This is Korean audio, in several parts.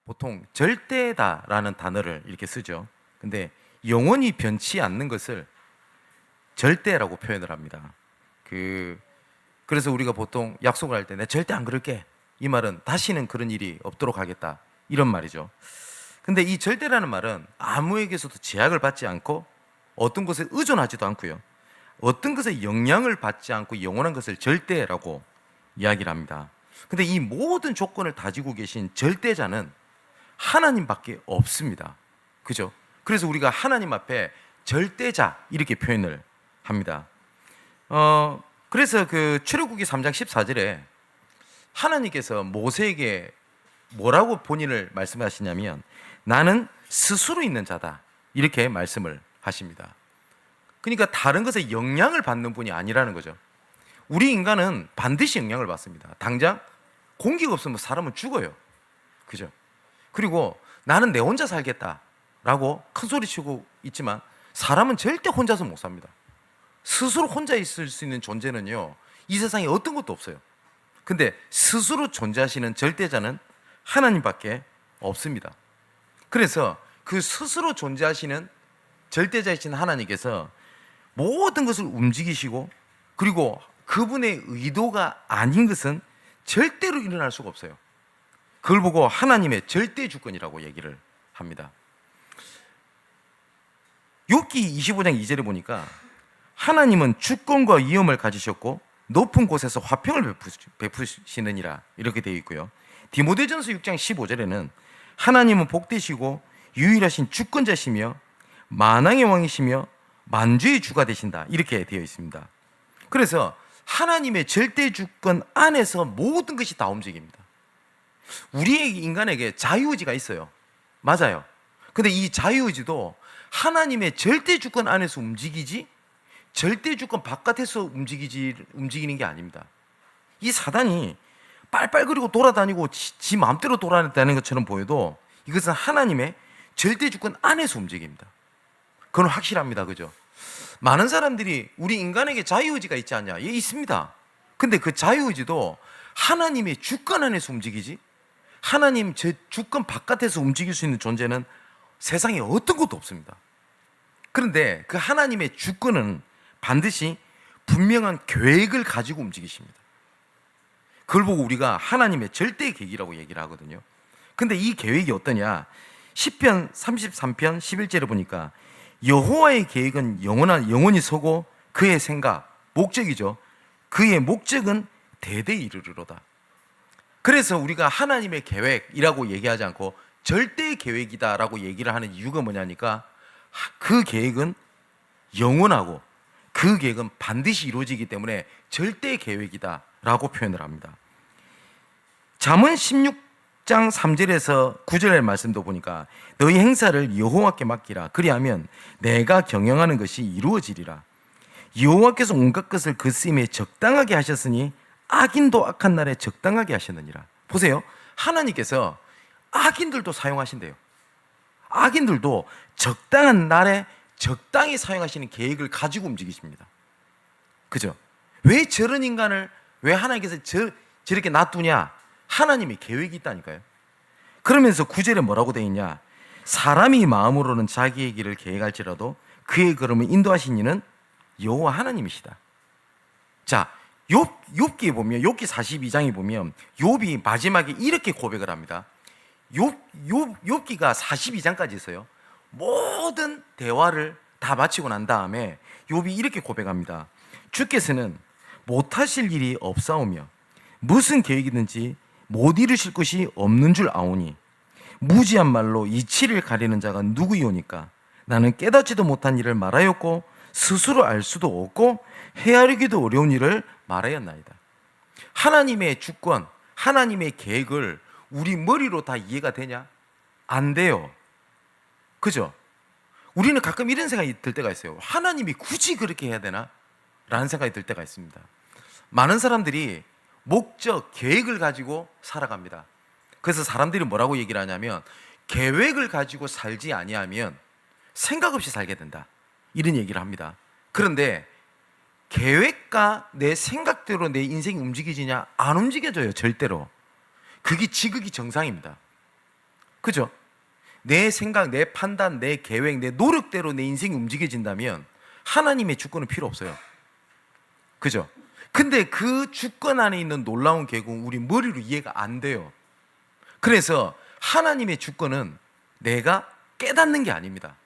보통 절대다라는 단어를 이렇게 쓰죠. 근데 영원히 변치 않는 것을 절대라고 표현을 합니다. 그래서 우리가 보통 약속을 할 때 내가 절대 안 그럴게, 이 말은 다시는 그런 일이 없도록 하겠다, 이런 말이죠. 근데 이 절대라는 말은 아무에게서도 제약을 받지 않고 어떤 것에 의존하지도 않고요, 어떤 것에 영향을 받지 않고 영원한 것을 절대라고 이야기를 합니다. 근데 이 모든 조건을 다지고 계신 절대자는 하나님밖에 없습니다. 그죠? 그래서 우리가 하나님 앞에 절대자 이렇게 표현을 합니다. 그래서 그 출애굽기 3장 14절에 하나님께서 모세에게 뭐라고 본인을 말씀하시냐면 나는 스스로 있는 자다, 이렇게 말씀을 하십니다. 그러니까 다른 것에 영향을 받는 분이 아니라는 거죠. 우리 인간은 반드시 영향을 받습니다. 당장 공기가 없으면 사람은 죽어요. 그죠? 그리고 나는 내 혼자 살겠다라고 큰 소리 치고 있지만 사람은 절대 혼자서 못 삽니다. 스스로 혼자 있을 수 있는 존재는요, 이 세상에 어떤 것도 없어요. 근데 스스로 존재하시는 절대자는 하나님밖에 없습니다. 그래서 그 스스로 존재하시는 절대자이신 하나님께서 모든 것을 움직이시고, 그리고 그분의 의도가 아닌 것은 절대로 일어날 수가 없어요. 그걸 보고 하나님의 절대 주권이라고 얘기를 합니다. 욥기 25장 2절에 보니까 하나님은 주권과 위엄을 가지셨고 높은 곳에서 화평을 베푸시느니라, 이렇게 되어 있고요. 디모데전서 6장 15절에는 하나님은 복되시고 유일하신 주권자시며 만왕의 왕이시며 만주의 주가 되신다, 이렇게 되어 있습니다. 그래서 하나님의 절대 주권 안에서 모든 것이 다 움직입니다. 우리의 인간에게 자유의지가 있어요. 맞아요. 근데 이 자유의지도 하나님의 절대 주권 안에서 움직이지 절대 주권 바깥에서 움직이는 게 아닙니다. 이 사단이 빨빨거리고 돌아다니고 지 마음대로 돌아다니는 것처럼 보여도 이것은 하나님의 절대 주권 안에서 움직입니다. 그건 확실합니다. 그죠? 많은 사람들이 우리 인간에게 자유의지가 있지 않냐? 예, 있습니다. 근데 그 자유의지도 하나님의 주권 안에서 움직이지 하나님 제 주권 바깥에서 움직일 수 있는 존재는 세상에 어떤 것도 없습니다. 그런데 그 하나님의 주권은 반드시 분명한 계획을 가지고 움직이십니다. 그걸 보고 우리가 하나님의 절대 계획이라고 얘기를 하거든요. 근데 이 계획이 어떠냐? 시편 33편 11절에 보니까 여호와의 계획은 영원히 서고 그의 생각, 목적이죠. 그의 목적은 대대에 이르리로다. 그래서 우리가 하나님의 계획이라고 얘기하지 않고 절대 계획이다라고 얘기를 하는 이유가 뭐냐니까 그 계획은 영원하고 그 계획은 반드시 이루어지기 때문에 절대 계획이다라고 표현을 합니다. 잠언 16장 3절에서 9절의 말씀도 보니까 너희 행사를 여호와께 맡기라. 그리하면 내가 경영하는 것이 이루어지리라. 여호와께서 온갖 것을 그 쓰임에 적당하게 하셨으니 악인도 악한 날에 적당하게 하셨느니라. 보세요. 하나님께서 악인들도 사용하신대요. 악인들도 적당한 날에 적당히 사용하시는 계획을 가지고 움직이십니다. 그죠? 왜 저런 인간을 왜 하나님께서 저렇게 놔두냐? 하나님의 계획이 있다니까요. 그러면서 9절에 뭐라고 되어 있냐? 사람이 마음으로는 자기의 길을 계획할지라도 그의 걸음을 인도하신 이는 여호와 하나님이시다. 자, 욥기에 보면 욥기 42장에 보면 욥이 마지막에 이렇게 고백을 합니다. 욥기가 42장까지 있어요. 모든 대화를 다 마치고 난 다음에 욥이 이렇게 고백합니다. 주께서는 못하실 일이 없사오며 무슨 계획이든지 못 이루실 것이 없는 줄 아오니 무지한 말로 이치를 가리는 자가 누구이오니까 나는 깨닫지도 못한 일을 말하였고 스스로 알 수도 없고 헤아리기도 어려운 일을 말하였나이다. 하나님의 주권, 하나님의 계획을 우리 머리로 다 이해가 되냐? 안 돼요. 그죠? 우리는 가끔 이런 생각이 들 때가 있어요. 하나님이 굳이 그렇게 해야 되나? 라는 생각이 들 때가 있습니다. 많은 사람들이 목적, 계획을 가지고 살아갑니다. 그래서 사람들이 뭐라고 얘기를 하냐면 계획을 가지고 살지 아니하면 생각 없이 살게 된다, 이런 얘기를 합니다. 그런데 계획과 내 생각대로 내 인생이 움직이지냐? 안 움직여져요, 절대로. 그게 지극히 정상입니다. 그죠? 내 생각, 내 판단, 내 계획, 내 노력대로 내 인생이 움직여진다면 하나님의 주권은 필요 없어요. 그죠? 근데 그 주권 안에 있는 놀라운 계획은 우리 머리로 이해가 안 돼요. 그래서 하나님의 주권은 내가 깨닫는 게 아닙니다.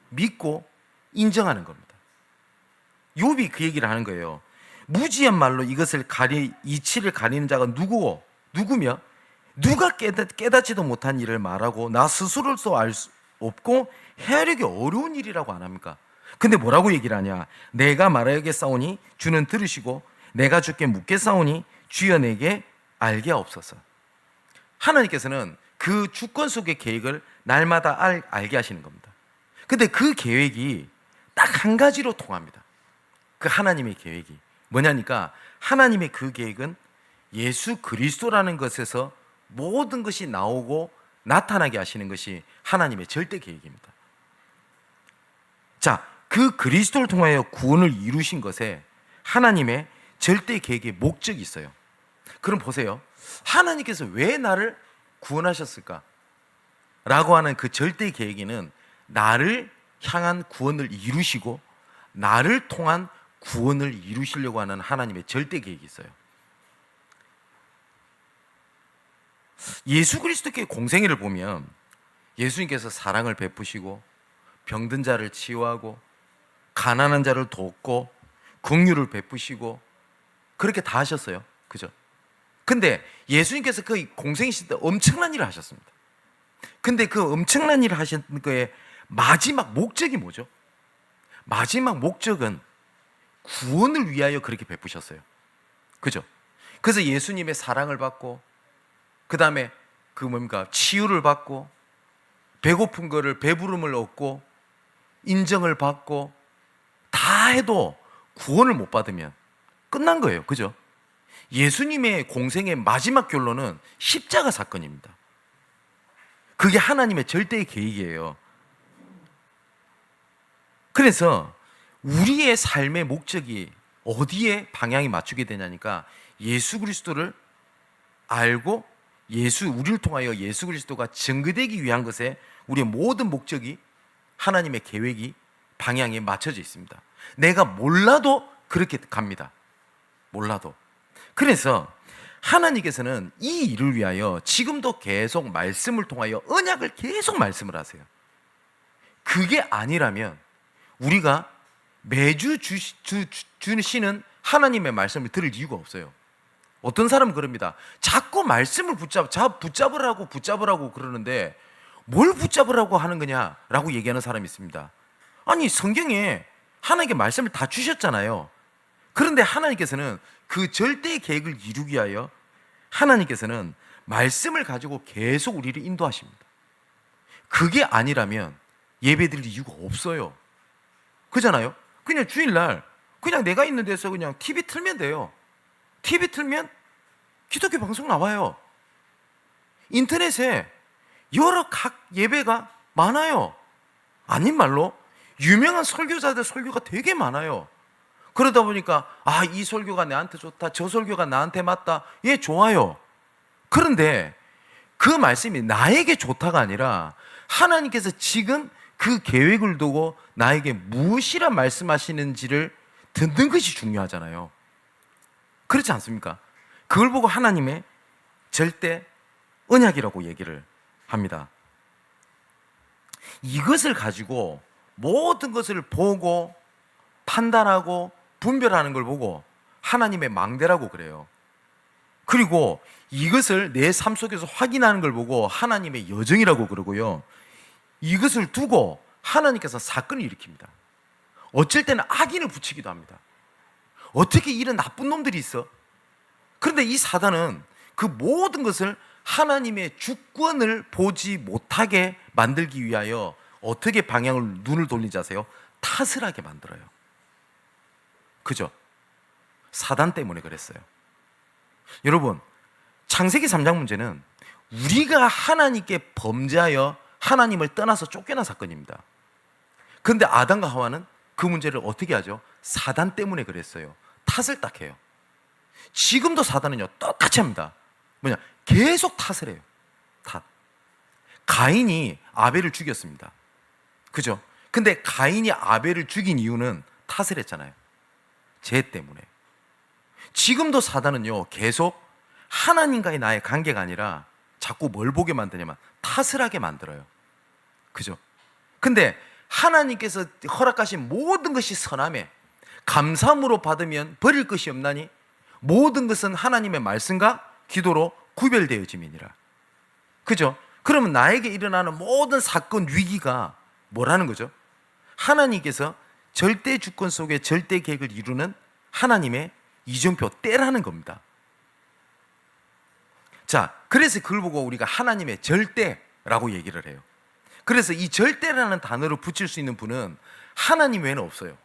믿고 인정하는 겁니다. 욥이 그 얘기를 하는 거예요. 무지한 말로 이치를 가리는 자가 누구며 누가 깨닫지도 못한 일을 말하고 나 스스로도 알 수 없고 헤아리기 어려운 일이라고 안 합니까? 근데 뭐라고 얘기를 하냐? 내가 말하겠사오니 주는 들으시고 내가 주께 묻겠사오니 주여 내게 알게 하옵소서. 하나님께서는 그 주권 속의 계획을 날마다 알게 하시는 겁니다. 근데 그 계획이 딱 한 가지로 통합니다. 그 하나님의 계획이 뭐냐니까, 하나님의 그 계획은 예수 그리스도라는 것에서 모든 것이 나오고 나타나게 하시는 것이 하나님의 절대 계획입니다. 자, 그 그리스도를 통하여 구원을 이루신 것에 하나님의 절대 계획의 목적이 있어요. 그럼 보세요. 하나님께서 왜 나를 구원하셨을까? 라고 하는 그 절대 계획에는 나를 향한 구원을 이루시고 나를 통한 구원을 이루시려고 하는 하나님의 절대 계획이 있어요. 예수 그리스도의 공생애를 보면 예수님께서 사랑을 베푸시고 병든 자를 치유하고 가난한 자를 돕고 긍휼을 베푸시고 그렇게 다 하셨어요. 그죠? 근데 예수님께서 그 공생이실 때 엄청난 일을 하셨습니다. 근데 그 엄청난 일을 하신 거에 마지막 목적이 뭐죠? 마지막 목적은 구원을 위하여 그렇게 베푸셨어요. 그죠? 그래서 예수님의 사랑을 받고 그 다음에 치유를 받고 배고픈 거를 배부름을 얻고 인정을 받고 다 해도 구원을 못 받으면 끝난 거예요. 그죠? 예수님의 공생의 마지막 결론은 십자가 사건입니다. 그게 하나님의 절대의 계획이에요. 그래서 우리의 삶의 목적이 어디에 방향이 맞추게 되냐니까, 예수 그리스도를 알고 우리를 통하여 예수 그리스도가 증거되기 위한 것에 우리의 모든 목적이, 하나님의 계획이 방향에 맞춰져 있습니다. 내가 몰라도 그렇게 갑니다. 몰라도. 그래서 하나님께서는 이 일을 위하여 지금도 계속 말씀을 통하여 언약을 계속 말씀을 하세요. 그게 아니라면 우리가 매주 주시는 하나님의 말씀을 들을 이유가 없어요. 어떤 사람은 그럽니다. 자꾸 말씀을 붙잡으라고 그러는데 뭘 붙잡으라고 하는 거냐라고 얘기하는 사람이 있습니다. 아니, 성경에 하나님께 말씀을 다 주셨잖아요. 그런데 하나님께서는 그 절대의 계획을 이루기 위하여 하나님께서는 말씀을 가지고 계속 우리를 인도하십니다. 그게 아니라면 예배드릴 이유가 없어요. 그잖아요. 그냥 주일날 그냥 내가 있는 데서 그냥 TV 틀면 돼요. TV 틀면 기독교 방송 나와요. 인터넷에 여러 각 예배가 많아요. 아닌 말로 유명한 설교자들 설교가 되게 많아요. 그러다 보니까 이 설교가 나한테 좋다, 저 설교가 나한테 맞다, 예, 좋아요. 그런데 그 말씀이 나에게 좋다가 아니라 하나님께서 지금 그 계획을 두고 나에게 무엇이라 말씀하시는지를 듣는 것이 중요하잖아요. 그렇지 않습니까? 그걸 보고 하나님의 절대 언약이라고 얘기를 합니다. 이것을 가지고 모든 것을 보고 판단하고 분별하는 걸 보고 하나님의 망대라고 그래요. 그리고 이것을 내 삶 속에서 확인하는 걸 보고 하나님의 여정이라고 그러고요. 이것을 두고 하나님께서 사건을 일으킵니다. 어쩔 때는 악인을 붙이기도 합니다. 어떻게 이런 나쁜 놈들이 있어? 그런데 이 사단은 그 모든 것을 하나님의 주권을 보지 못하게 만들기 위하여 어떻게 눈을 돌리지 아세요? 탓을 하게 만들어요. 그죠? 사단 때문에 그랬어요. 여러분, 창세기 3장 문제는 우리가 하나님께 범죄하여 하나님을 떠나서 쫓겨난 사건입니다. 그런데 아담과 하와는 그 문제를 어떻게 하죠? 사단 때문에 그랬어요. 탓을 딱 해요. 지금도 사단은요, 똑같이 합니다. 뭐냐? 계속 탓을 해요. 탓. 가인이 아벨을 죽였습니다. 그죠? 근데 가인이 아벨을 죽인 이유는 탓을 했잖아요. 죄 때문에. 지금도 사단은요, 계속 하나님과의 나의 관계가 아니라 자꾸 뭘 보게 만드냐면 탓을 하게 만들어요. 그죠? 근데 하나님께서 허락하신 모든 것이 선함에 감사함으로 받으면 버릴 것이 없나니 모든 것은 하나님의 말씀과 기도로 구별되어짐이니라. 그죠? 그러면 나에게 일어나는 모든 사건, 위기가 뭐라는 거죠? 하나님께서 절대 주권 속에 절대 계획을 이루는 하나님의 이정표 때라는 겁니다. 자, 그래서 그걸 보고 우리가 하나님의 절대라고 얘기를 해요. 그래서 이 절대라는 단어를 붙일 수 있는 분은 하나님 외에는 없어요.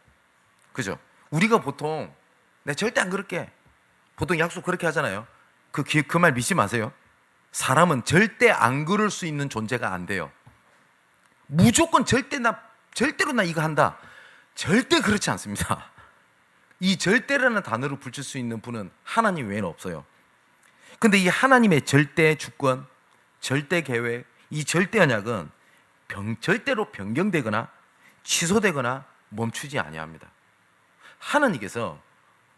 그죠? 우리가 보통 내 절대 안 그럴게, 보통 약속 그렇게 하잖아요. 그 말 믿지 마세요. 사람은 절대 안 그럴 수 있는 존재가 안 돼요. 무조건 절대로 나 이거 한다, 절대 그렇지 않습니다. 이 절대라는 단어를 붙일 수 있는 분은 하나님 외에는 없어요. 근데 이 하나님의 절대 주권, 절대 계획, 이 절대 언약은 절대로 변경되거나 취소되거나 멈추지 아니합니다. 하나님께서,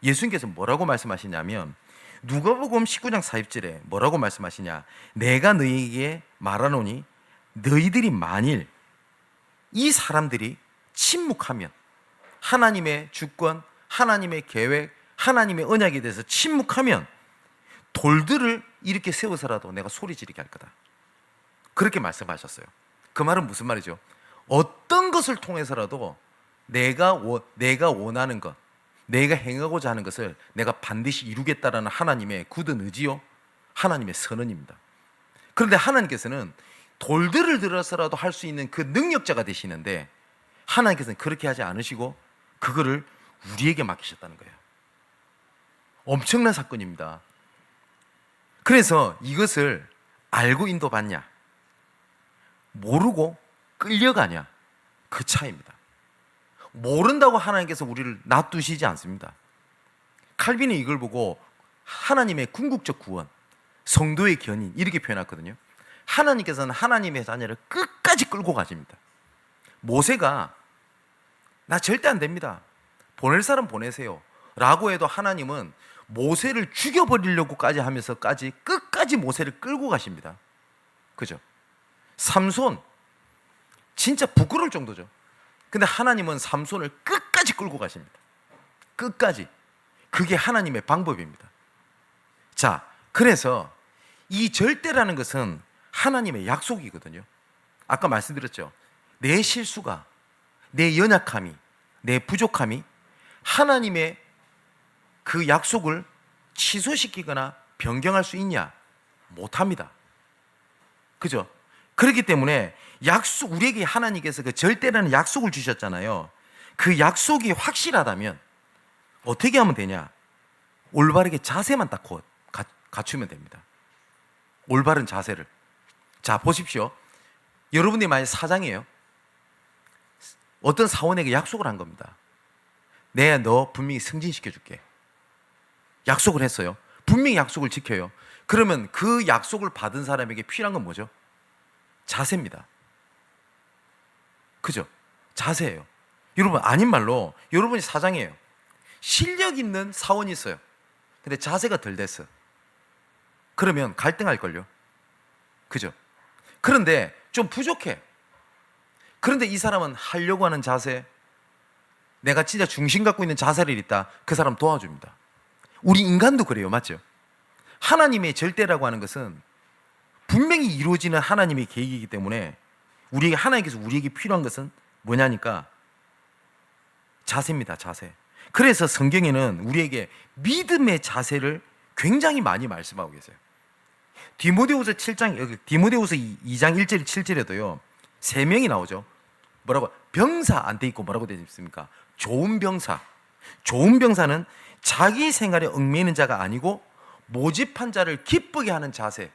예수님께서 뭐라고 말씀하시냐면 누가복음 19장 40절에 뭐라고 말씀하시냐? 내가 너희에게 말하노니 너희들이 만일 이 사람들이 침묵하면, 하나님의 주권, 하나님의 계획, 하나님의 언약에 대해서 침묵하면 돌들을 이렇게 세워서라도 내가 소리 지르게 할 거다. 그렇게 말씀하셨어요. 그 말은 무슨 말이죠? 어떤 것을 통해서라도 내가 원하는 것, 내가 행하고자 하는 것을 내가 반드시 이루겠다라는 하나님의 굳은 의지요, 하나님의 선언입니다. 그런데 하나님께서는 돌들을 들어서라도 할 수 있는 그 능력자가 되시는데 하나님께서는 그렇게 하지 않으시고 그거를 우리에게 맡기셨다는 거예요. 엄청난 사건입니다. 그래서 이것을 알고 인도받냐, 모르고 끌려가냐, 그 차이입니다. 모른다고 하나님께서 우리를 놔두시지 않습니다. 칼빈이 이걸 보고 하나님의 궁극적 구원, 성도의 견인, 이렇게 표현했거든요. 하나님께서는 하나님의 자녀를 끝까지 끌고 가십니다. 모세가 나 절대 안 됩니다, 보낼 사람 보내세요 라고 해도 하나님은 모세를 죽여버리려고까지 하면서까지 끝까지 모세를 끌고 가십니다. 그죠? 삼손 진짜 부끄러울 정도죠. 근데 하나님은 삼손을 끝까지 끌고 가십니다. 끝까지. 그게 하나님의 방법입니다. 자, 그래서 이 절대라는 것은 하나님의 약속이거든요. 아까 말씀드렸죠. 내 실수가, 내 연약함이, 내 부족함이 하나님의 그 약속을 취소시키거나 변경할 수 있냐? 못합니다. 그죠? 그렇기 때문에 우리에게 하나님께서 그 절대라는 약속을 주셨잖아요. 그 약속이 확실하다면 어떻게 하면 되냐? 올바르게 자세만 딱 갖추면 됩니다. 올바른 자세를. 자, 보십시오. 여러분들이 만약 사장이에요. 어떤 사원에게 약속을 한 겁니다. 내가 너 분명히 승진시켜줄게. 약속을 했어요. 분명히 약속을 지켜요. 그러면 그 약속을 받은 사람에게 필요한 건 뭐죠? 자세입니다. 그죠? 자세예요. 여러분, 아닌 말로 여러분이 사장이에요. 실력 있는 사원이 있어요. 근데 자세가 덜 됐어. 그러면 갈등할걸요. 그죠? 그런데 좀 부족해. 그런데 이 사람은 하려고 하는 자세, 내가 진짜 중심 갖고 있는 자세를 있다, 그 사람 도와줍니다. 우리 인간도 그래요. 맞죠? 하나님의 절대라고 하는 것은 분명히 이루어지는 하나님의 계획이기 때문에 하나님께서 우리에게 필요한 것은 뭐냐니까 자세입니다. 자세. 그래서 성경에는 우리에게 믿음의 자세를 굉장히 많이 말씀하고 계세요. 디모데후서 2장 1절 7절에도요 3명이 나오죠. 뭐라고? 병사 안 돼 있고 뭐라고 되어 있습니까? 좋은 병사. 좋은 병사는 자기 생활에 얽매이는 자가 아니고 모집한 자를 기쁘게 하는 자세.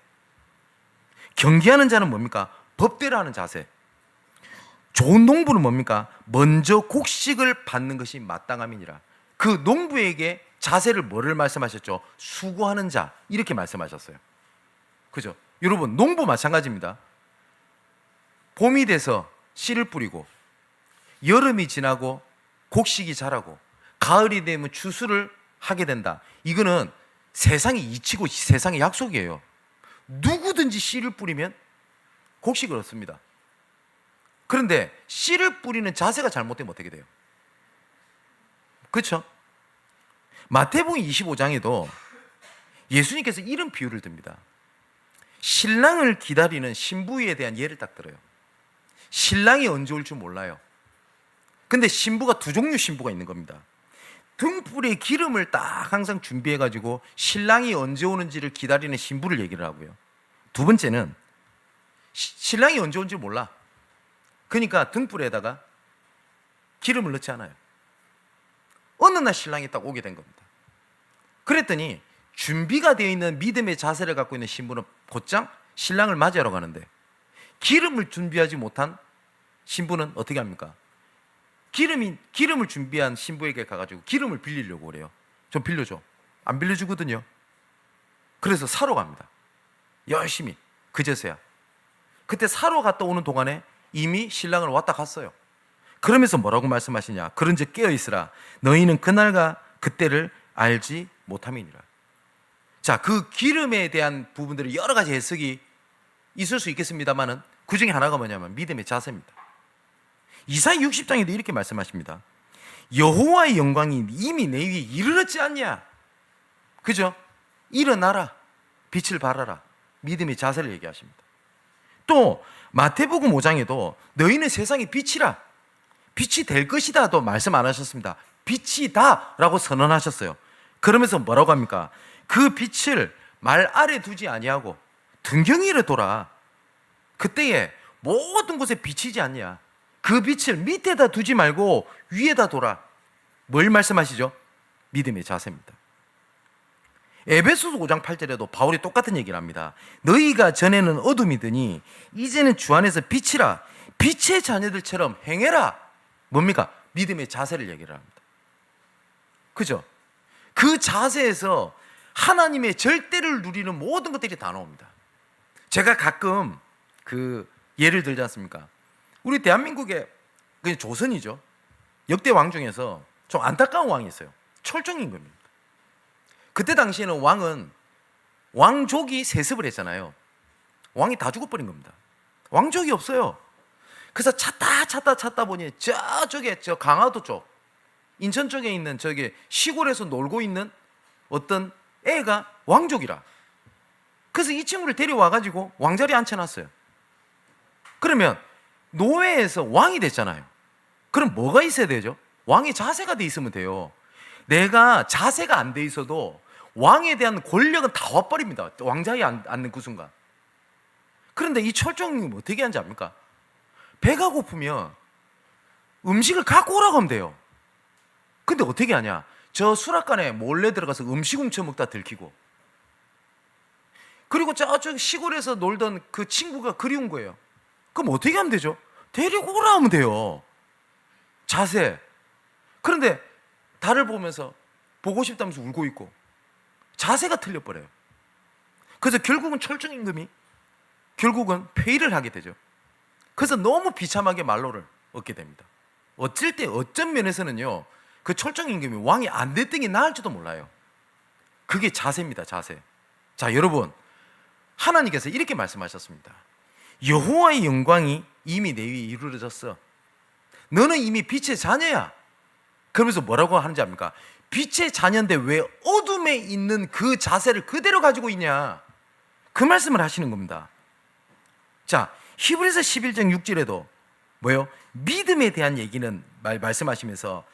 경계하는 자는 뭡니까? 법대로 하는 자세. 좋은 농부는 뭡니까? 먼저 곡식을 받는 것이 마땅함이니라. 그 농부에게 자세를 뭐를 말씀하셨죠? 수고하는 자, 이렇게 말씀하셨어요. 그죠? 여러분, 농부 마찬가지입니다. 봄이 돼서 씨를 뿌리고, 여름이 지나고 곡식이 자라고, 가을이 되면 추수를 하게 된다. 이거는 세상의 이치고 세상의 약속이에요. 누구든지 씨를 뿌리면 곡식을 얻습니다. 그런데 씨를 뿌리는 자세가 잘못되면 어떻게 돼요? 그렇죠? 마태복음 25장에도 예수님께서 이런 비유를 듭니다. 신랑을 기다리는 신부에 대한 예를 딱 들어요. 신랑이 언제 올 줄 몰라요. 근데 신부가 두 종류 신부가 있는 겁니다. 등불에 기름을 딱 항상 준비해가지고 신랑이 언제 오는지를 기다리는 신부를 얘기를 하고요. 두 번째는 신랑이 언제 온지 몰라. 그러니까 등불에다가 기름을 넣지 않아요. 어느 날 신랑이 딱 오게 된 겁니다. 그랬더니 준비가 되어 있는 믿음의 자세를 갖고 있는 신부는 곧장 신랑을 맞이하러 가는데, 기름을 준비하지 못한 신부는 어떻게 합니까? 기름을 준비한 신부에게 가가지고 기름을 빌리려고 그래요. 좀 빌려줘. 안 빌려주거든요. 그래서 사러 갑니다. 열심히. 그제서야. 그때 사러 갔다 오는 동안에 이미 신랑을 왔다 갔어요. 그러면서 뭐라고 말씀하시냐? 그런즉 깨어있으라. 너희는 그날과 그때를 알지 못함이니라. 자, 그 기름에 대한 부분들이 여러 가지 해석이 있을 수 있겠습니다만은 그 중에 하나가 뭐냐면 믿음의 자세입니다. 이사야 60장에도 이렇게 말씀하십니다. 여호와의 영광이 이미 내 위에 이르렀지 않냐? 그죠? 일어나라. 빛을 발하라. 믿음의 자세를 얘기하십니다. 또 마태복음 5장에도 너희는 세상의 빛이라. 빛이 될 것이다도 말씀 안 하셨습니다. 빛이다 라고 선언하셨어요. 그러면서 뭐라고 합니까? 그 빛을 말 아래 두지 아니하고 등경 위로 돌아. 그때에 모든 곳에 비치지 않냐? 그 빛을 밑에다 두지 말고 위에다 돌아. 뭘 말씀하시죠? 믿음의 자세입니다. 에베소서 5장 8절에도 바울이 똑같은 얘기를 합니다. 너희가 전에는 어둠이더니 이제는 주 안에서 빛이라. 빛의 자녀들처럼 행해라. 뭡니까? 믿음의 자세를 얘기를 합니다. 그죠? 그 자세에서 하나님의 절대를 누리는 모든 것들이 다 나옵니다. 제가 가끔 예를 들지 않습니까? 우리 대한민국의 그냥 조선이죠. 역대 왕 중에서 좀 안타까운 왕이 있어요. 철종임금입니다. 그때 당시에는 왕족이 세습을 했잖아요. 왕이 다 죽어버린 겁니다. 왕족이 없어요. 그래서 찾다 보니 저쪽에 저 강화도 쪽, 인천 쪽에 있는 저기 시골에서 놀고 있는 어떤 애가 왕족이라. 그래서 이 친구를 데려와가지고 왕자리에 앉혀놨어요. 그러면 노예에서 왕이 됐잖아요. 그럼 뭐가 있어야 되죠? 왕의 자세가 돼 있으면 돼요. 내가 자세가 안 돼 있어도 왕에 대한 권력은 다 와버립니다. 왕자리에 앉는 그 순간. 그런데 이 철종이 어떻게 하는지 압니까? 배가 고프면 음식을 갖고 오라고 하면 돼요. 근데 어떻게 하냐? 저 수락관에 몰래 들어가서 음식 훔쳐먹다 들키고, 그리고 저쪽 시골에서 놀던 그 친구가 그리운 거예요. 그럼 어떻게 하면 되죠? 데리고 오라 하면 돼요. 자세. 그런데 달을 보면서 보고 싶다면서 울고 있고 자세가 틀려버려요. 그래서 결국은 철종임금이 결국은 폐위를 하게 되죠. 그래서 너무 비참하게 말로를 얻게 됩니다. 어쩐 면에서는요, 그 철종임금이 왕이 안 됐던 게 나을지도 몰라요. 그게 자세입니다. 자세. 자, 여러분, 하나님께서 이렇게 말씀하셨습니다. 여호와의 영광이 이미 내 위에 이루어졌어. 너는 이미 빛의 자녀야. 그러면서 뭐라고 하는지 압니까? 빛의 자녀인데 왜 어둠에 있는 그 자세를 그대로 가지고 있냐? 그 말씀을 하시는 겁니다. 자, 히브리서 11장 6절에도 뭐예요? 믿음에 대한 얘기는 말씀하시면서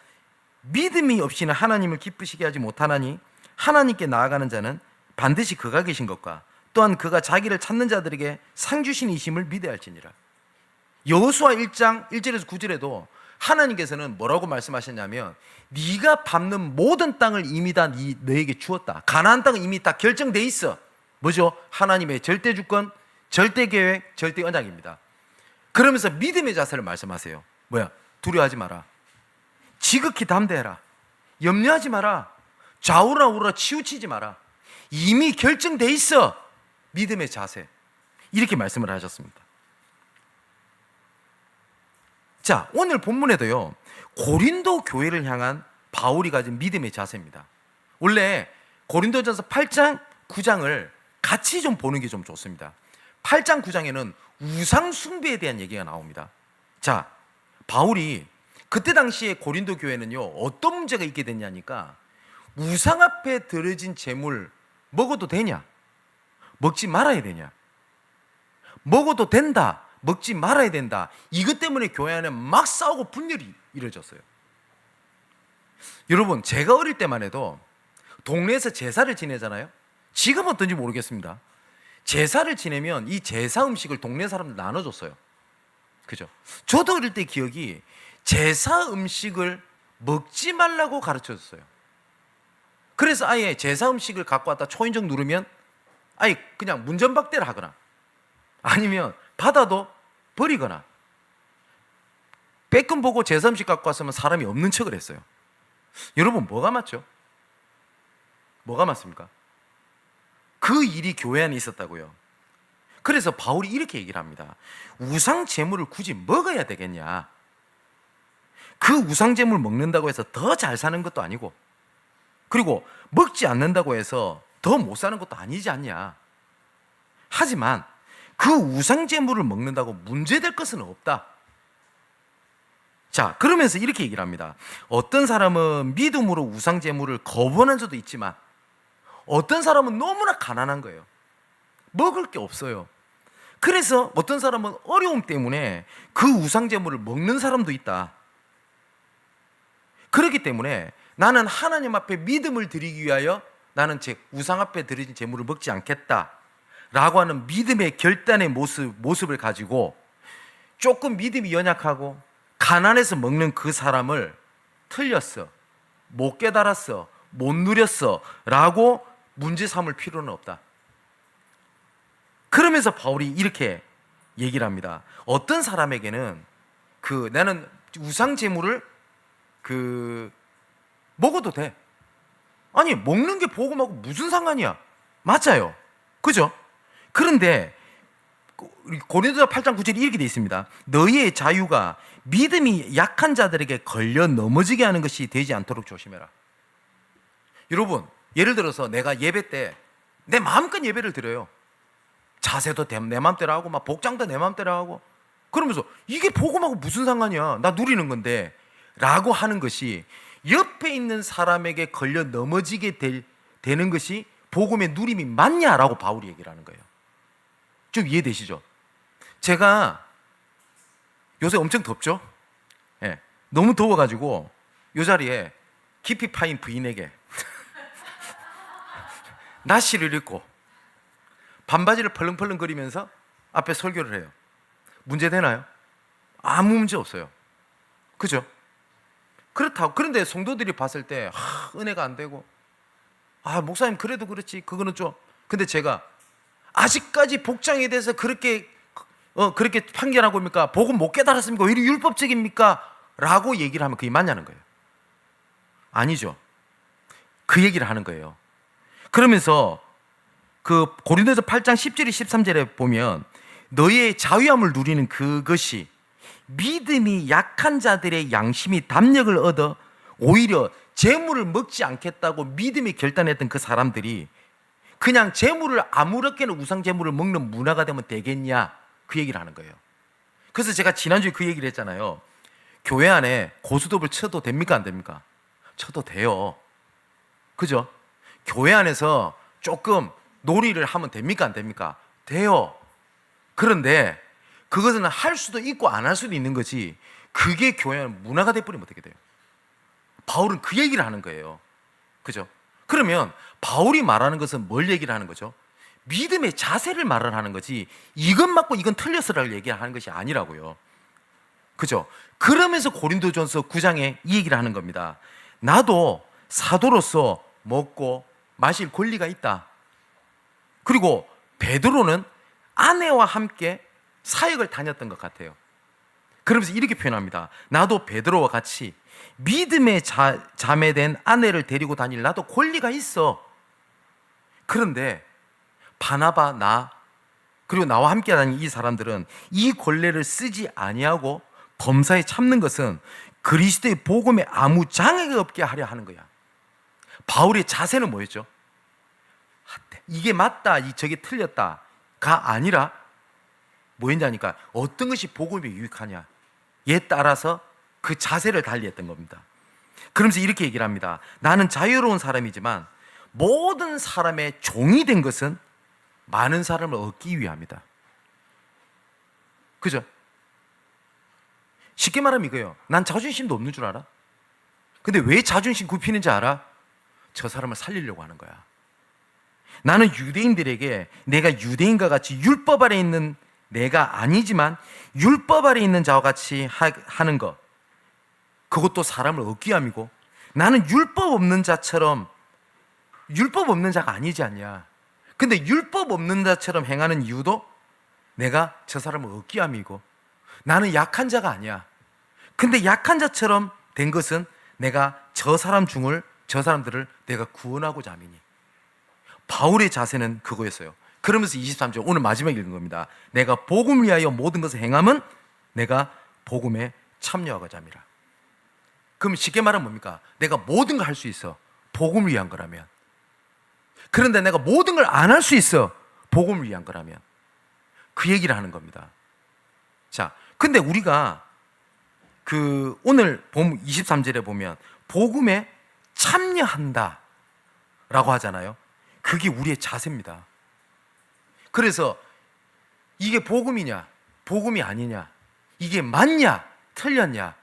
믿음이 없이는 하나님을 기쁘시게 하지 못하나니 하나님께 나아가는 자는 반드시 그가 계신 것과 또한 그가 자기를 찾는 자들에게 상 주신 이심을 믿어야 할지니라. 여호수아 1장 1절에서 9절에도 하나님께서는 뭐라고 말씀하셨냐면 네가 밟는 모든 땅을 이미 다 너에게 주었다. 가나안 땅은 이미 다 결정돼 있어. 뭐죠? 하나님의 절대 주권, 절대 계획, 절대 언약입니다. 그러면서 믿음의 자세를 말씀하세요. 뭐야? 두려워하지 마라. 지극히 담대해라. 염려하지 마라. 좌우라 우라 치우치지 마라. 이미 결정돼 있어. 믿음의 자세. 이렇게 말씀을 하셨습니다. 자, 오늘 본문에도요, 고린도 교회를 향한 바울이 가진 믿음의 자세입니다. 원래 고린도전서 8장, 9장을 같이 좀 보는 게 좀 좋습니다. 8장, 9장에는 우상 숭배에 대한 얘기가 나옵니다. 자, 바울이 그때 당시에 고린도 교회는요, 어떤 문제가 있게 됐냐니까, 우상 앞에 드려진 재물 먹어도 되냐? 먹지 말아야 되냐? 먹어도 된다, 먹지 말아야 된다. 이것 때문에 교회 안에 막 싸우고 분열이 이루어졌어요. 여러분, 제가 어릴 때만 해도 동네에서 제사를 지내잖아요. 지금 어떤지 모르겠습니다. 제사를 지내면 이 제사 음식을 동네 사람들 나눠줬어요. 그죠? 저도 어릴 때 기억이 제사 음식을 먹지 말라고 가르쳐줬어요. 그래서 아예 제사 음식을 갖고 왔다 초인종 누르면 아예 그냥 문전박대를 하거나 아니면 받아도 버리거나, 빼끔 보고 제사 음식 갖고 왔으면 사람이 없는 척을 했어요. 여러분, 뭐가 맞죠? 뭐가 맞습니까? 그 일이 교회 안에 있었다고요. 그래서 바울이 이렇게 얘기를 합니다. 우상 제물을 굳이 먹어야 되겠냐? 그 우상 제물 먹는다고 해서 더 잘 사는 것도 아니고, 그리고 먹지 않는다고 해서 더 못 사는 것도 아니지 않냐? 하지만 그 우상 제물을 먹는다고 문제될 것은 없다. 자, 그러면서 이렇게 얘기를 합니다. 어떤 사람은 믿음으로 우상 제물을 거부하는 자도 있지만 어떤 사람은 너무나 가난한 거예요. 먹을 게 없어요. 그래서 어떤 사람은 어려움 때문에 그 우상 제물을 먹는 사람도 있다. 그렇기 때문에 나는 하나님 앞에 믿음을 드리기 위하여 나는 제 우상 앞에 드려진 제물을 먹지 않겠다 라고 하는 믿음의 결단의 모습을 가지고 조금 믿음이 연약하고 가난해서 먹는 그 사람을 틀렸어, 못 깨달았어, 못 누렸어 라고 문제 삼을 필요는 없다. 그러면서 바울이 이렇게 얘기를 합니다. 어떤 사람에게는 나는 우상 제물을 먹어도 돼. 아니, 먹는 게 복음하고 무슨 상관이야? 맞아요. 그죠? 그런데 고린도서 8장 9절이 이렇게 되어 있습니다. 너희의 자유가 믿음이 약한 자들에게 걸려 넘어지게 하는 것이 되지 않도록 조심해라. 여러분, 예를 들어서 내가 예배 때 내 마음껏 예배를 드려요. 자세도 내 마음대로 하고 막 복장도 내 마음대로 하고, 그러면서 이게 복음하고 무슨 상관이야? 나 누리는 건데 라고 하는 것이 옆에 있는 사람에게 걸려 넘어지게 되는 것이 복음의 누림이 맞냐라고 바울이 얘기를 하는 거예요. 좀 이해되시죠? 제가 요새 엄청 덥죠? 네, 너무 더워가지고 이 자리에 깊이 파인 부인에게 나시를 입고 반바지를 펄렁펄렁거리면서 앞에 설교를 해요. 문제 되나요? 아무 문제 없어요. 그죠? 그렇다고. 그런데 성도들이 봤을 때 은혜가 안 되고, 목사님 그래도 그렇지, 그거는 좀. 근데 제가 아직까지 복장에 대해서 그렇게 판결하고 있습니까? 복음 못 깨달았습니까? 왜 이리 율법적입니까? 라고 얘기를 하면 그게 맞냐는 거예요. 아니죠. 그 얘기를 하는 거예요. 그러면서 그 고린도서 8장 10절에 13절에 보면 너희의 자유함을 누리는 그것이 믿음이 약한 자들의 양심이 담력을 얻어 오히려 재물을 먹지 않겠다고 믿음이 결단했던 그 사람들이 그냥 재물을 아무렇게나 우상 재물을 먹는 문화가 되면 되겠냐, 그 얘기를 하는 거예요. 그래서 제가 지난주에 그 얘기를 했잖아요. 교회 안에 고스톱을 쳐도 됩니까, 안 됩니까? 쳐도 돼요. 그죠? 교회 안에서 조금 놀이를 하면 됩니까, 안 됩니까? 돼요. 그런데 그것은 할 수도 있고 안 할 수도 있는 거지, 그게 교회 안에 문화가 돼버리면 어떻게 돼요? 바울은 그 얘기를 하는 거예요. 그죠? 그러면 바울이 말하는 것은 뭘 얘기를 하는 거죠? 믿음의 자세를 말을 하는 거지, 이건 맞고 이건 틀렸어라고 얘기하는 것이 아니라고요. 그죠? 그러면서 고린도전서 9장에 이 얘기를 하는 겁니다. 나도 사도로서 먹고 마실 권리가 있다. 그리고 베드로는 아내와 함께 사역을 다녔던 것 같아요. 그러면서 이렇게 표현합니다. 나도 베드로와 같이 믿음의 자매된 아내를 데리고 다닐 나도 권리가 있어. 그런데 바나바, 나 그리고 나와 함께 다닌 이 사람들은 이 권리를 쓰지 아니하고 범사에 참는 것은 그리스도의 복음에 아무 장애가 없게 하려 하는 거야. 바울의 자세는 뭐였죠? 이게 맞다, 저게 틀렸다가 아니라 뭐였냐니까 어떤 것이 복음에 유익하냐에 따라서 그 자세를 달리했던 겁니다. 그러면서 이렇게 얘기를 합니다. 나는 자유로운 사람이지만 모든 사람의 종이 된 것은 많은 사람을 얻기 위함이다. 그죠? 쉽게 말하면 이거예요. 난 자존심도 없는 줄 알아? 근데 왜 자존심 굽히는지 알아? 저 사람을 살리려고 하는 거야. 나는 유대인들에게 내가 유대인과 같이 율법 아래 있는 내가 아니지만 율법 아래 있는 자와 같이 하는 것, 그것도 사람을 얻기 위함이고, 나는 율법 없는 자처럼 율법 없는 자가 아니지 않냐. 근데 율법 없는 자처럼 행하는 이유도 내가 저 사람을 얻기 위함이고, 나는 약한 자가 아니야. 근데 약한 자처럼 된 것은 내가 저 사람들을 내가 구원하고자 함이니. 바울의 자세는 그거였어요. 그러면서 23절 오늘 마지막에 읽은 겁니다. 내가 복음을 위하여 모든 것을 행함은 내가 복음에 참여하고자 함이라. 그럼 쉽게 말하면 뭡니까? 내가 모든 걸 할 수 있어, 복음을 위한 거라면. 그런데 내가 모든 걸 안 할 수 있어, 복음을 위한 거라면. 그 얘기를 하는 겁니다. 자, 근데 우리가 오늘 23절에 보면 복음에 참여한다 라고 하잖아요. 그게 우리의 자세입니다. 그래서 이게 복음이냐 복음이 아니냐, 이게 맞냐 틀렸냐,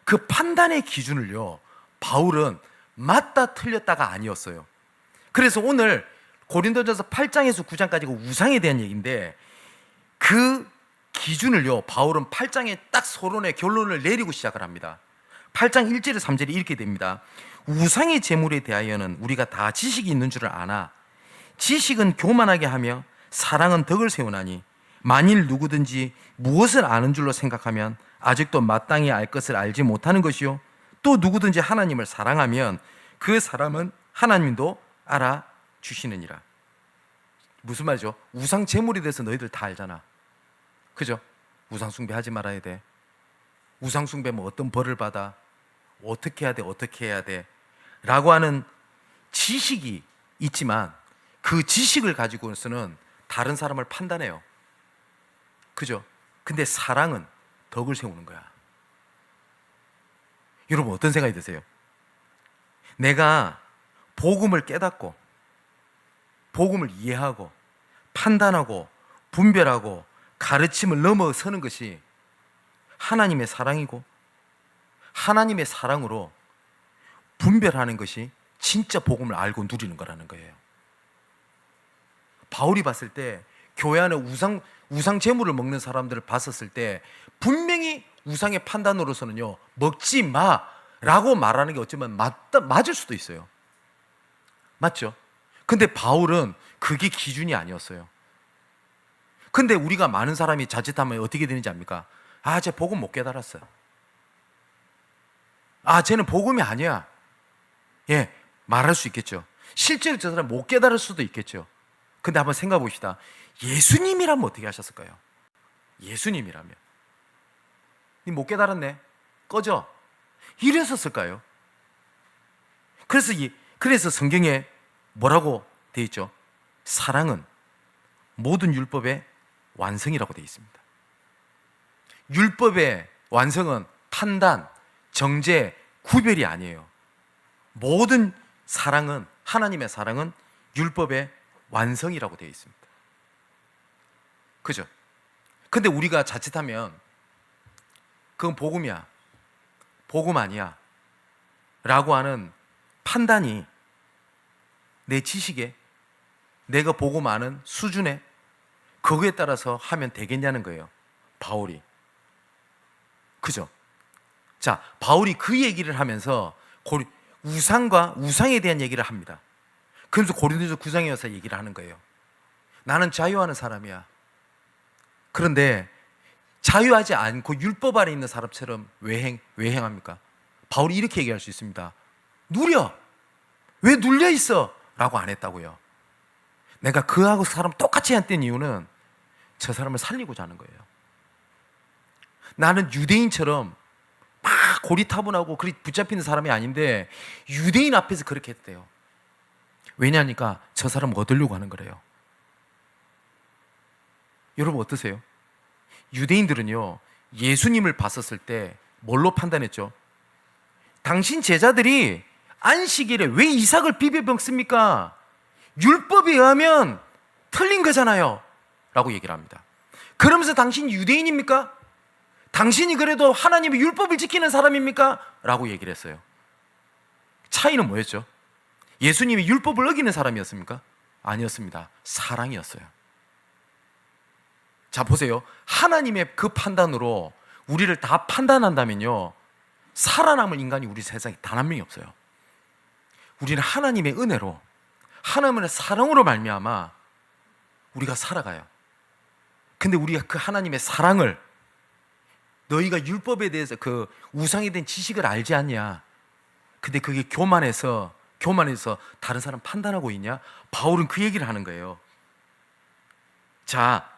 그 판단의 기준을요, 바울은 맞다 틀렸다가 아니었어요. 그래서 오늘 고린도전서 8장에서 9장까지가 우상에 대한 얘기인데, 그 기준을요, 바울은 8장에 딱 서론의 결론을 내리고 시작을 합니다. 8장 1절에 3절이 이렇게 됩니다. 우상의 제물에 대하여는 우리가 다 지식이 있는 줄을 아나 지식은 교만하게 하며 사랑은 덕을 세우나니 만일 누구든지 무엇을 아는 줄로 생각하면 아직도 마땅히 알 것을 알지 못하는 것이요, 또 누구든지 하나님을 사랑하면 그 사람은 하나님도 알아주시느니라. 무슨 말이죠? 우상 제물에 대해서 너희들 다 알잖아. 그죠? 우상 숭배하지 말아야 돼. 우상 숭배면 어떤 벌을 받아, 어떻게 해야 돼, 어떻게 해야 돼 라고 하는 지식이 있지만, 그 지식을 가지고서는 다른 사람을 판단해요. 그죠? 근데 사랑은 덕을 세우는 거야. 여러분 어떤 생각이 드세요? 내가 복음을 깨닫고 복음을 이해하고 판단하고 분별하고 가르침을 넘어서는 것이 하나님의 사랑이고, 하나님의 사랑으로 분별하는 것이 진짜 복음을 알고 누리는 거라는 거예요. 바울이 봤을 때 교회 안에 우상 제물을 먹는 사람들을 봤었을 때 분명히 우상의 판단으로서는요, 먹지 마라고 말하는 게 어쩌면 맞을 수도 있어요. 맞죠? 근데 바울은 그게 기준이 아니었어요. 근데 우리가 많은 사람이 자칫하면 어떻게 되는지 압니까? 아, 쟤 복음 못 깨달았어. 아, 쟤는 복음이 아니야. 예, 말할 수 있겠죠. 실제로 저 사람 못 깨달을 수도 있겠죠. 근데 한번 생각해 봅시다. 예수님이라면 어떻게 하셨을까요? 예수님이라면 니 못 깨달았네, 꺼져, 이랬었을까요? 그래서 성경에 뭐라고 되어 있죠? 사랑은 모든 율법의 완성이라고 되어 있습니다. 율법의 완성은 판단, 정죄, 구별이 아니에요. 모든 사랑은, 하나님의 사랑은 율법의 완성이라고 되어 있습니다. 그죠? 근데 우리가 자칫하면 그건 복음이야, 복음 아니야 라고 하는 판단이 내 지식에, 내가 복음 아는 수준에, 그거에 따라서 하면 되겠냐는 거예요, 바울이. 그죠? 자, 바울이 그 얘기를 하면서 우상에 대한 얘기를 합니다. 그래서 고린도서 9장에 와서 얘기를 하는 거예요. 나는 자유하는 사람이야. 그런데 자유하지 않고 율법 아래 있는 사람처럼 왜 행합니까? 바울이 이렇게 얘기할 수 있습니다. 누려! 왜 눌려 있어? 라고 안 했다고요. 내가 그하고 사람 똑같이 했던 이유는 저 사람을 살리고자 하는 거예요. 나는 유대인처럼 막 고리타분하고 그리 붙잡히는 사람이 아닌데 유대인 앞에서 그렇게 했대요. 왜냐하니까 저 사람 얻으려고 하는 거래요. 여러분 어떠세요? 유대인들은요, 예수님을 봤었을 때 뭘로 판단했죠? 당신 제자들이 안식일에 왜 이삭을 비벼 먹습니까? 율법에 의하면 틀린 거잖아요 라고 얘기를 합니다. 그러면서 당신 유대인입니까? 당신이 그래도 하나님의 율법을 지키는 사람입니까? 라고 얘기를 했어요. 차이는 뭐였죠? 예수님이 율법을 어기는 사람이었습니까? 아니었습니다. 사랑이었어요. 자, 보세요. 하나님의 그 판단으로 우리를 다 판단한다면요, 살아남을 인간이 우리 세상에 단 한 명이 없어요. 우리는 하나님의 은혜로, 하나님의 사랑으로 말미암아 우리가 살아가요. 근데 우리가 그 하나님의 사랑을, 너희가 율법에 대해서 그 우상에 대한 지식을 알지 않냐? 근데 그게 교만해서 다른 사람 판단하고 있냐? 바울은 그 얘기를 하는 거예요. 자,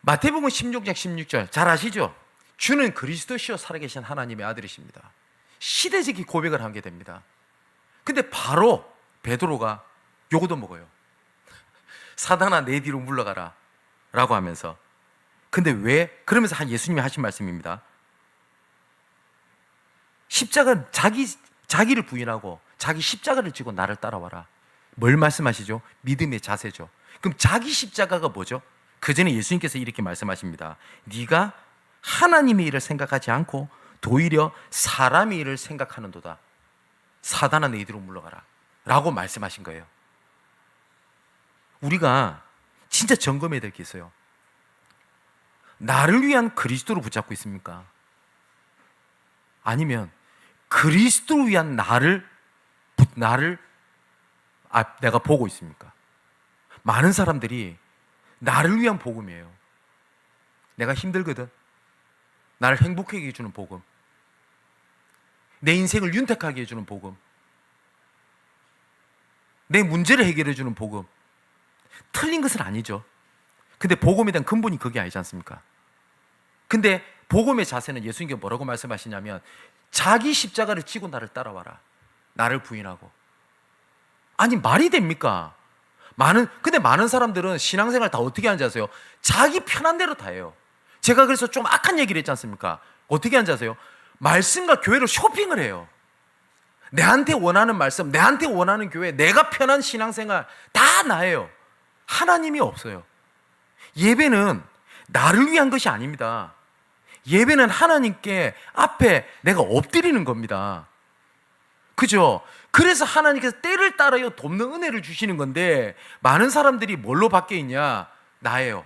마태복음 16장 16절 잘 아시죠? 주는 그리스도시요 살아계신 하나님의 아들이십니다. 시대적인 고백을 하게 됩니다. 근데 바로 베드로가 요거도 먹어요. 사단아 내 뒤로 물러가라 라고 하면서. 근데 왜? 그러면서 예수님이 하신 말씀입니다. 십자가, 자기를 부인하고 자기 십자가를 지고 나를 따라와라. 뭘 말씀하시죠? 믿음의 자세죠. 그럼 자기 십자가가 뭐죠? 그 전에 예수님께서 이렇게 말씀하십니다. 네가 하나님의 일을 생각하지 않고 도리어 사람의 일을 생각하는도다. 사단아 내 뒤로 물러가라 라고 말씀하신 거예요. 우리가 진짜 점검해야 될 게 있어요. 나를 위한 그리스도를 붙잡고 있습니까? 아니면 그리스도를 위한 내가 보고 있습니까? 많은 사람들이 나를 위한 복음이에요. 내가 힘들거든. 나를 행복하게 해주는 복음. 내 인생을 윤택하게 해주는 복음. 내 문제를 해결해주는 복음. 틀린 것은 아니죠. 근데 복음에 대한 근본이 그게 아니지 않습니까? 근데 복음의 자세는 예수님께서 뭐라고 말씀하시냐면 자기 십자가를 지고 나를 따라와라. 나를 부인하고. 아니 말이 됩니까? 근데 많은 사람들은 신앙생활 다 어떻게 하는지 아세요? 자기 편한 대로 다 해요. 제가 그래서 좀 악한 얘기를 했지 않습니까? 어떻게 하는지 아세요? 말씀과 교회를 쇼핑을 해요. 내한테 원하는 말씀, 내한테 원하는 교회, 내가 편한 신앙생활 다 나예요. 하나님이 없어요. 예배는 나를 위한 것이 아닙니다. 예배는 하나님께 앞에 내가 엎드리는 겁니다. 그죠? 그래서 하나님께서 때를 따라요 돕는 은혜를 주시는 건데 많은 사람들이 뭘로 바뀌어 있냐? 나예요.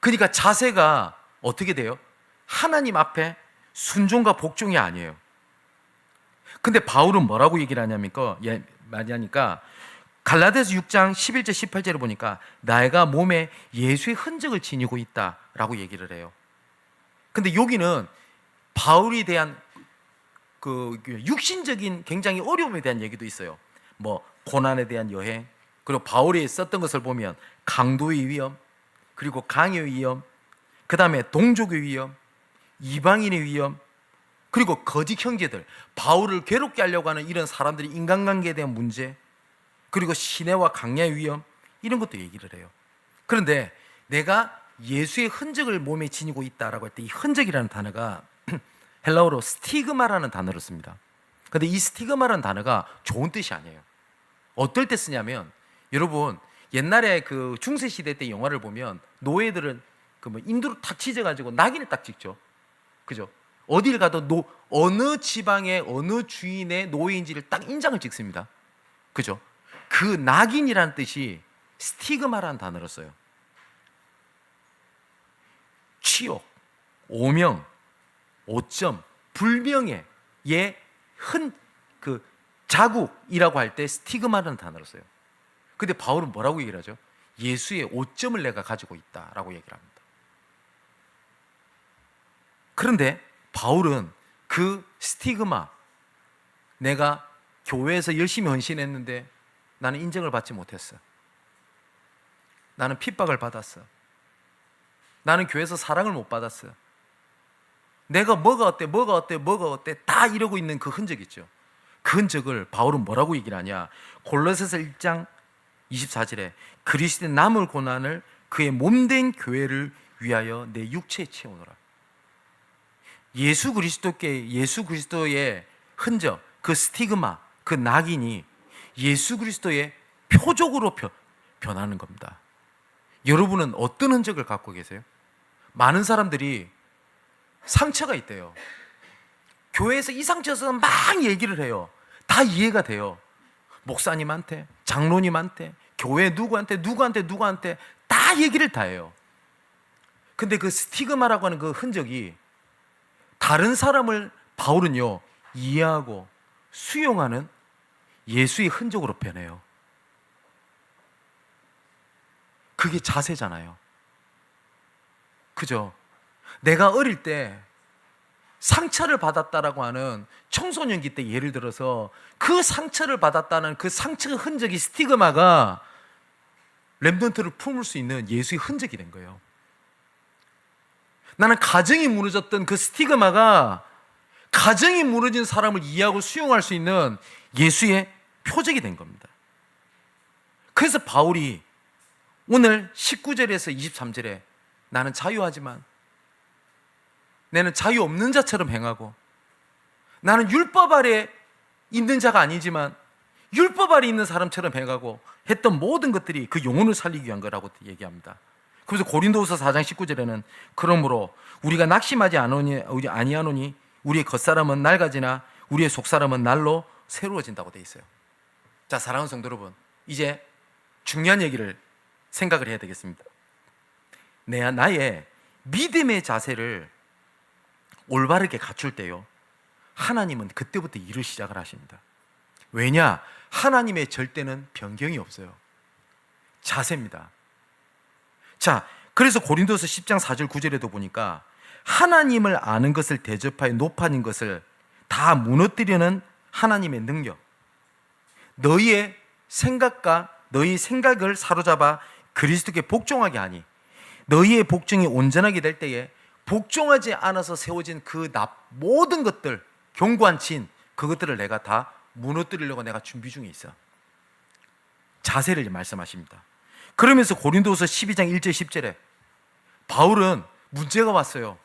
그러니까 자세가 어떻게 돼요? 하나님 앞에 순종과 복종이 아니에요. 근데 바울은 뭐라고 얘기를 하냐니까 갈라디아서 6장 11절 18절을 보니까 내가 몸에 예수의 흔적을 지니고 있다라고 얘기를 해요. 근데 여기는 바울에 대한 그 육신적인 굉장히 어려움에 대한 얘기도 있어요. 뭐 고난에 대한 여행, 그리고 바울이 썼던 것을 보면 강도의 위험, 그리고 강의 위험, 그 다음에 동족의 위험, 이방인의 위험, 그리고 거짓 형제들, 바울을 괴롭게 하려고 하는 이런 사람들이 인간관계에 대한 문제, 그리고 시내와 강야의 위험, 이런 것도 얘기를 해요. 그런데 내가 예수의 흔적을 몸에 지니고 있다라고 할 때 이 흔적이라는 단어가 헬라어로 스티그마라는 단어를 씁니다. 근데 이 스티그마라는 단어가 좋은 뜻이 아니에요. 어떨 때 쓰냐면, 여러분 옛날에 그 중세 시대 때 영화를 보면 노예들은 그 뭐 인두로 탁 찢어가지고 낙인을 딱 찍죠. 그죠? 어딜 가도 어느 지방의 어느 주인의 노예인지를 딱 인장을 찍습니다. 그죠? 그 낙인이라는 뜻이 스티그마라는 단어를 써요. 치욕, 오명, 오점, 불명예, 그 자국이라고 할 때 스티그마라는 단어를 써요. 근데 바울은 뭐라고 얘기를 하죠? 예수의 오점을 내가 가지고 있다라고 얘기를 합니다. 그런데 바울은 그 스티그마, 내가 교회에서 열심히 헌신했는데 나는 인정을 받지 못했어, 나는 핍박을 받았어, 나는 교회에서 사랑을 못 받았어, 내가 뭐가 어때 다 이러고 있는 그 흔적 있죠. 그 흔적을 바울은 뭐라고 얘기를 하냐, 골로새서 1장 24절에 그리스도의 남을 고난을 그의 몸된 교회를 위하여 내 육체에 채우노라. 예수 그리스도의 흔적, 그 스티그마, 그 낙인이 예수 그리스도의 표적으로 변하는 겁니다. 여러분은 어떤 흔적을 갖고 계세요? 많은 사람들이 상처가 있대요. 교회에서 이 상처에서 막 얘기를 해요. 다 이해가 돼요. 목사님한테, 장로님한테, 교회 누구한테 다 얘기를 다 해요. 근데 그 스티그마라고 하는 그 흔적이 다른 사람을 바울은요 이해하고 수용하는 예수의 흔적으로 변해요. 그게 자세잖아요. 그죠? 내가 어릴 때 상처를 받았다라고 하는 청소년기 때 예를 들어서 그 상처를 받았다는 그 상처의 흔적이, 스티그마가 렘넌트를 품을 수 있는 예수의 흔적이 된 거예요. 나는 가정이 무너졌던 그 스티그마가 가정이 무너진 사람을 이해하고 수용할 수 있는 예수의 표적이 된 겁니다. 그래서 바울이 오늘 19절에서 23절에 나는 자유하지만 나는 자유 없는 자처럼 행하고, 나는 율법 아래 있는 자가 아니지만 율법 아래 있는 사람처럼 행하고 했던 모든 것들이 그 영혼을 살리기 위한 거라고 얘기합니다. 그래서 고린도후서 4장 19절에는 그러므로 우리가 낙심하지 아니하노니 우리의 겉사람은 낡아지나 우리의 속사람은 날로 새로워진다고 되어 있어요. 자, 사랑하는 성도 여러분, 이제 중요한 얘기를 생각을 해야 되겠습니다. 나의 믿음의 자세를 올바르게 갖출 때요, 하나님은 그때부터 일을 시작을 하십니다. 왜냐? 하나님의 절대는 변경이 없어요. 자세입니다. 자, 그래서 고린도서 10장 4절 9절에도 보니까 하나님을 아는 것을 대접하여 높아진 것을 다 무너뜨리는 하나님의 능력, 너희의 생각과 너희 생각을 사로잡아 그리스도께 복종하게 하니 너희의 복종이 온전하게 될 때에 복종하지 않아서 세워진 그 모든 것들, 견고한 진, 그것들을 내가 다 무너뜨리려고 내가 준비 중에 있어. 자세를 말씀하십니다. 그러면서 고린도후서 12장 1절 10절에 바울은 문제가 왔어요.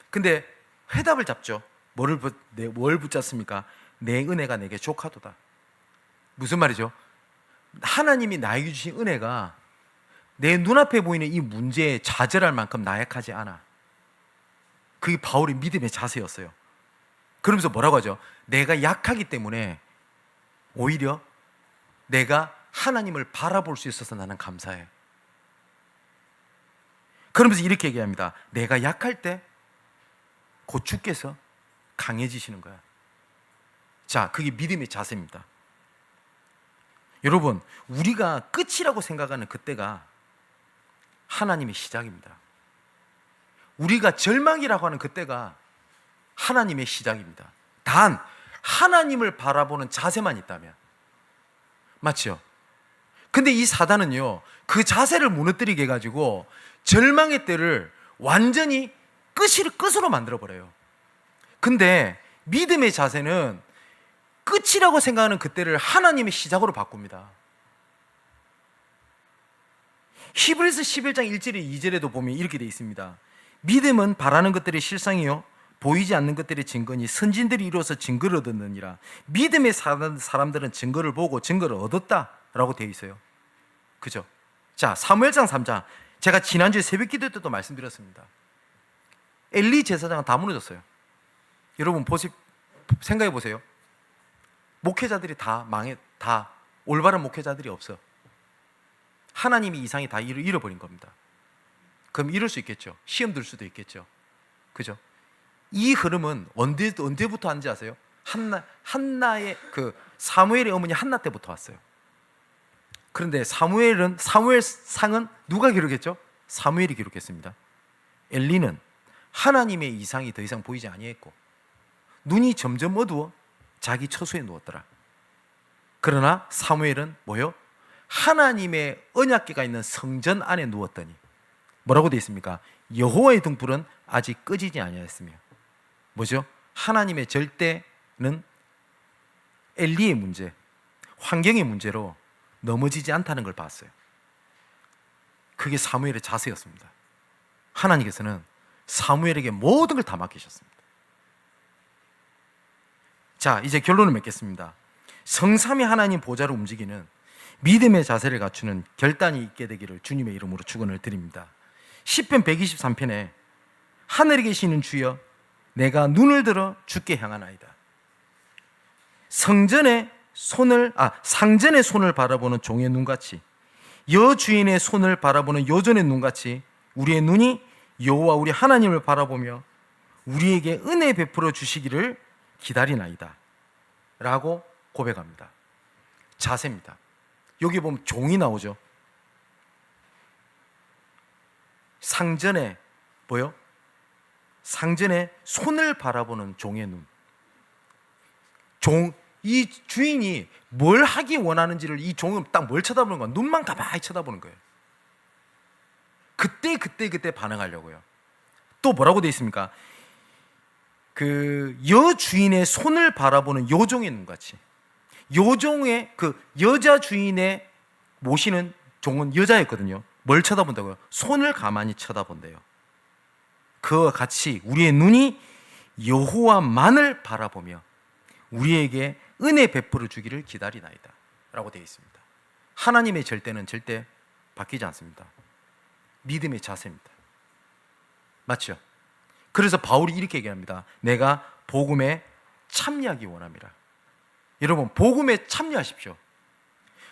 근데 해답을 잡죠. 뭘 붙잡습니까? 내 은혜가 내게 족하도다. 무슨 말이죠? 하나님이 나에게 주신 은혜가 내 눈앞에 보이는 이 문제에 좌절할 만큼 나약하지 않아. 그게 바울의 믿음의 자세였어요. 그러면서 뭐라고 하죠? 내가 약하기 때문에 오히려 내가 하나님을 바라볼 수 있어서 나는 감사해. 그러면서 이렇게 얘기합니다. 내가 약할 때 곧 주께서 강해지시는 거야. 자, 그게 믿음의 자세입니다. 여러분, 우리가 끝이라고 생각하는 그때가 하나님의 시작입니다. 우리가 절망이라고 하는 그때가 하나님의 시작입니다. 단 하나님을 바라보는 자세만 있다면. 맞죠? 근데 이 사단은요, 그 자세를 무너뜨리게 해가지고 절망의 때를 완전히 끝으로 만들어버려요. 근데 믿음의 자세는 끝이라고 생각하는 그때를 하나님의 시작으로 바꿉니다. 히브리서 11장 1절에 2절에도 보면 이렇게 되어 있습니다. 믿음은 바라는 것들의 실상이요 보이지 않는 것들의 증거니 선진들이 이루어서 증거를 얻었느니라. 믿음의 사람들은 증거를 보고 증거를 얻었다라고 되어 있어요. 그죠? 자, 사무엘상 3장, 제가 지난주에 새벽기도 때도 말씀드렸습니다. 엘리 제사장은 다 무너졌어요. 여러분 생각해 보세요. 목회자들이 다 올바른 목회자들이 없어. 하나님이 이상이 다 잃어버린 겁니다. 그럼 이럴 수 있겠죠. 시험 들 수도 있겠죠. 그죠? 이 흐름은 언제부터 왔는지 아세요? 한나의 사무엘의 어머니 한나 때부터 왔어요. 그런데 사무엘상은 누가 기록했죠? 사무엘이 기록했습니다. 엘리는 하나님의 이상이 더 이상 보이지 아니했고 눈이 점점 어두워 자기 처소에 누웠더라. 그러나 사무엘은 뭐요? 하나님의 언약궤가 있는 성전 안에 누웠더니 뭐라고 되어 있습니까? 여호와의 등불은 아직 꺼지지 아니하였으며 뭐죠? 하나님의 절대는 엘리의 문제, 환경의 문제로 넘어지지 않다는 걸 봤어요. 그게 사무엘의 자세였습니다. 하나님께서는 사무엘에게 모든 걸 다 맡기셨습니다. 자, 이제 결론을 맺겠습니다. 성삼위 하나님 보좌로 움직이는 믿음의 자세를 갖추는 결단이 있게 되기를 주님의 이름으로 축원을 드립니다. 시편 123편에 하늘에 계시는 주여 내가 눈을 들어 주께 향하나이다. 상전의 손을 바라보는 종의 눈같이 여주인의 손을 바라보는 여종의 눈같이 우리의 눈이 여호와 우리 하나님을 바라보며 우리에게 은혜 베풀어 주시기를 기다리나이다 라고 고백합니다. 자세입니다. 여기 보면 종이 나오죠. 상전에 뭐요? 상전에 손을 바라보는 종의 눈. 이 주인이 뭘 하기 원하는지를 이 종은 딱 뭘 쳐다보는 거야? 눈만 가만히 쳐다보는 거예요. 그때 반응하려고요. 또 뭐라고 되어 있습니까? 그 여주인의 손을 바라보는 여종의 눈같이. 여종의 그 여자 주인의 모시는 종은 여자였거든요. 뭘 쳐다본다고요? 손을 가만히 쳐다본대요. 그와 같이 우리의 눈이 여호와만을 바라보며 우리에게 은혜 베풀어 주기를 기다리나이다 라고 되어 있습니다. 하나님의 절대는 절대 바뀌지 않습니다. 믿음의 자세입니다. 맞죠? 그래서 바울이 이렇게 얘기합니다. 내가 복음에 참여하기 원함이라. 여러분, 복음에 참여하십시오.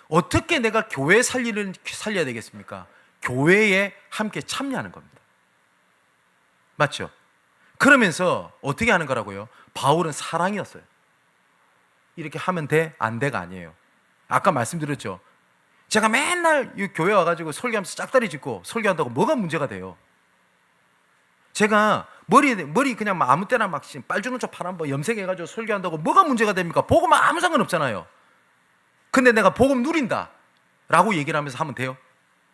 어떻게 내가 교회 살려야 되겠습니까? 교회에 함께 참여하는 겁니다. 맞죠? 그러면서 어떻게 하는 거라고요? 바울은 사랑이었어요. 이렇게 하면 돼? 안 돼가 아니에요. 아까 말씀드렸죠. 제가 맨날 교회 와가지고 설교하면서 짝다리 짚고 설교한다고 뭐가 문제가 돼요? 제가 머리 그냥 아무 때나 막 빨주노 초 파란 거 염색해가지고 설교한다고 뭐가 문제가 됩니까? 복음은 아무 상관없잖아요. 근데 내가 복음 누린다 라고 얘기를 하면서 하면 돼요?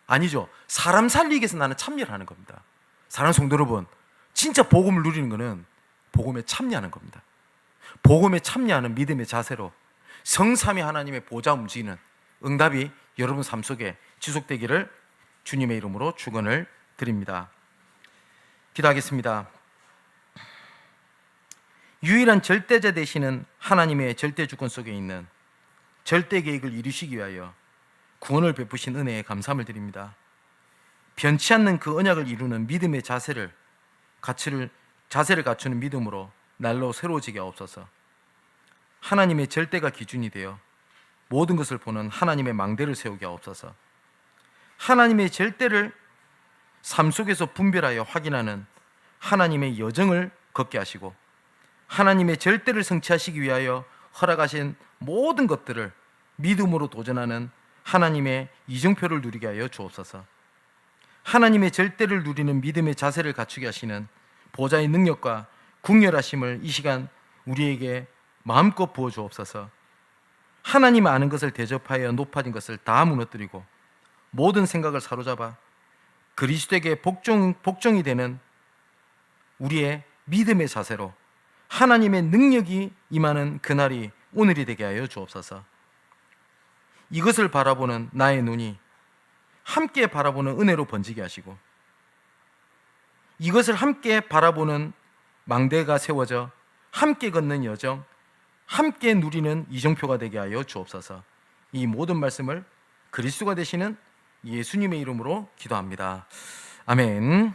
아니죠. 사람 살리기 위해서 나는 참여를 하는 겁니다. 사랑하는 성도 여러분, 진짜 복음을 누리는 것은 복음에 참여하는 겁니다. 복음에 참여하는 믿음의 자세로 성삼위 하나님의 보좌 움직이는 응답이 여러분 삶 속에 지속되기를 주님의 이름으로 축원을 드립니다. 기도하겠습니다. 유일한 절대자 되시는 하나님의 절대 주권 속에 있는 절대 계획을 이루시기 위하여 구원을 베푸신 은혜에 감사함을 드립니다. 변치 않는 그 언약을 이루는 믿음의 자세를 갖추는 믿음으로 날로 새로워지게 하옵소서. 하나님의 절대가 기준이 되어 모든 것을 보는 하나님의 망대를 세우게 하옵소서. 하나님의 절대를 삶 속에서 분별하여 확인하는 하나님의 여정을 걷게 하시고 하나님의 절대를 성취하시기 위하여 허락하신 모든 것들을 믿음으로 도전하는 하나님의 이정표를 누리게 하여 주옵소서. 하나님의 절대를 누리는 믿음의 자세를 갖추게 하시는 보좌의 능력과 궁렬하심을 이 시간 우리에게 마음껏 부어 주옵소서. 하나님 아는 것을 대접하여 높아진 것을 다 무너뜨리고 모든 생각을 사로잡아 그리스도에게 복종이 되는 우리의 믿음의 자세로 하나님의 능력이 임하는 그날이 오늘이 되게 하여 주옵소서. 이것을 바라보는 나의 눈이 함께 바라보는 은혜로 번지게 하시고 이것을 함께 바라보는 망대가 세워져 함께 걷는 여정, 함께 누리는 이정표가 되게 하여 주옵소서. 이 모든 말씀을 그리스도가 되시는 예수님의 이름으로 기도합니다. 아멘.